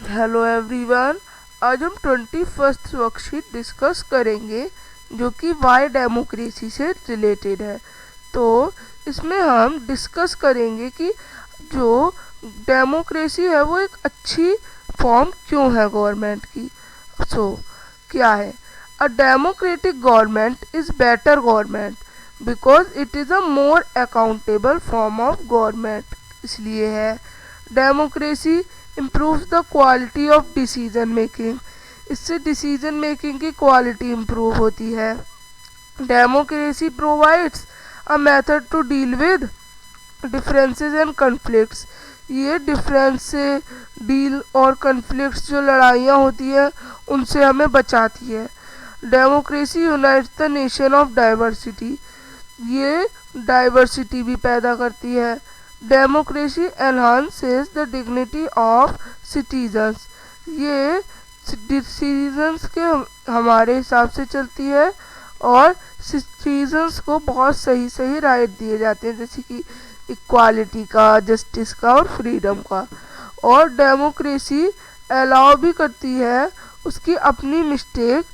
Hello everyone. आज हम 21st worksheet discuss करेंगे जो कि वाई डेमोक्रेसी से रिलेटेड है। तो इसमें हम डिस्कस करेंगे कि जो डेमोक्रेसी है वो एक अच्छी फॉर्म क्यों है गवर्नमेंट की। क्या है? A democratic government is better government because it is a more accountable form of government. इसलिए है democracy improves the quality of decision making। इससे डिसीजन मेकिंग की क्वालिटी इम्प्रूव होती है। Democracy provides a method to deal with differences and conflicts. ये difference से deal और conflicts जो लड़ाइयाँ होती हैं उनसे हमें बचाती है। Democracy unites the nation of diversity. ये डाइवर्सिटी भी पैदा करती है। Democracy enhances the dignity of citizens. ये सिटीजन्स के हमारे हिसाब से चलती है और सिटीजन्स को बहुत सही सही राइट दिए जाते हैं, जैसे कि इक्वालिटी का, जस्टिस का और फ्रीडम का। और डेमोक्रेसी अलाउ भी करती है उसकी अपनी मिस्टेक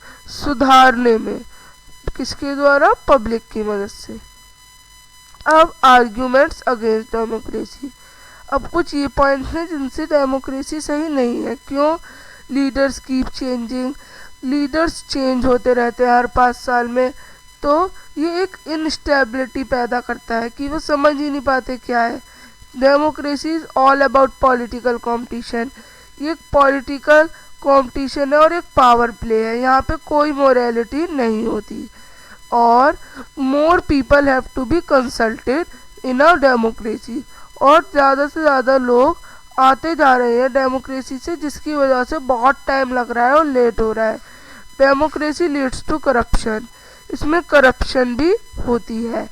सुधारने में। किसके द्वारा? पब्लिक की मदद से। अब आर्ग्यूमेंट्स अगेंस्ट डेमोक्रेसी। अब कुछ ये पॉइंट्स हैं जिनसे डेमोक्रेसी सही नहीं है। क्यों? Leaders keep changing. Leaders change होते रहते हैं हर 5 साल में, तो ये एक इनस्टेबिलिटी पैदा करता है कि वो समझ ही नहीं पाते क्या है। Democracy is all about political competition. ये एक पॉलिटिकल कंपटीशन है और एक पावर प्ले है। यहाँ पे कोई मोरालिटी नहीं होती। और more people have to be consulted in a democracy. और ज़्यादा से ज़्यादा लोग आते जा रहे हैं डेमोक्रेसी से, जिसकी वजह से बहुत टाइम लग रहा है और लेट हो रहा है। Democracy leads to corruption. इसमें करप्शन भी होती है।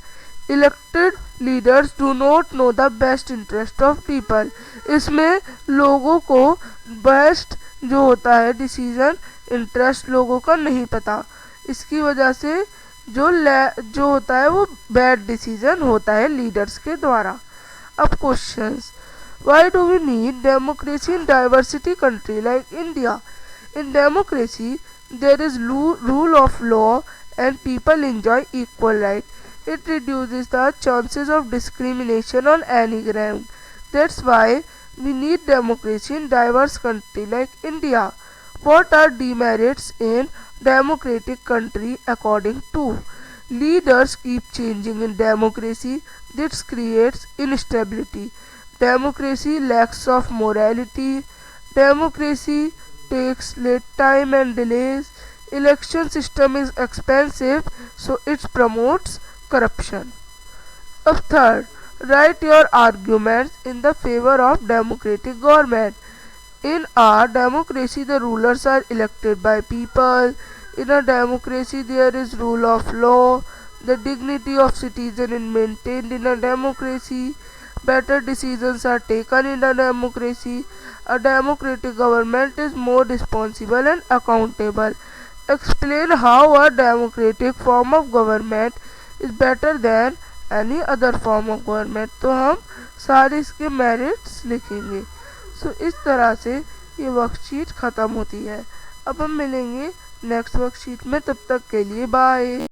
Elected leaders do not know the best interest of people. इसमें लोगों को बेस्ट जो होता है डिसीजन इंटरेस्ट लोगों का नहीं पता। इसकी वजह से जो होता है वो बैड डिसीजन होता है लीडर्स के द्वारा। अब questions. Why do we need democracy in diversity country like India? In democracy there is rule of law and people enjoy equal right. It reduces the chances of discrimination on any ground. That's why we need democracy in diverse country like India. What are demerits in democratic country according to? Leaders keep changing in democracy. This creates instability. Democracy lacks of morality. Democracy takes late time and delays. Election system is expensive, so it promotes corruption. Of third, write your arguments in the favor of democratic government. In a democracy, the rulers are elected by people. In a democracy, there is rule of law. The dignity of citizen is maintained in a democracy. Better decisions are taken in a democracy. A democratic government is more responsible and accountable. Explain how a democratic form of government is better than any other form of government. तो हम सारे इसके merits लिखेंगे। इस तरह से ये worksheet ख़त्म होती है। अब हम मिलेंगे नेक्स्ट वर्कशीट में, तब तक के लिए बाय।